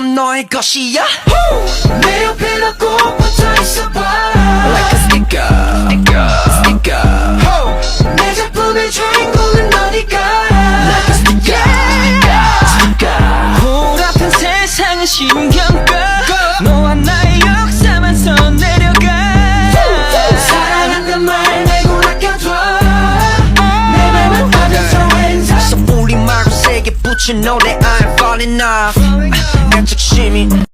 너의 것이야. 내 옆에 너 꼭 붙어 있어봐. Like a sticker. 내 작품의 주인공은 너니까. Like a sticker. 보라픈 세상은 신경 꺼. 너와 나의 역사만 써내려가. 사랑한단 말 내고 아껴둬. 내 맘은 하면서 왼손. 섣불리 말고 세게 붙인 노래 I'm falling off. 애착심이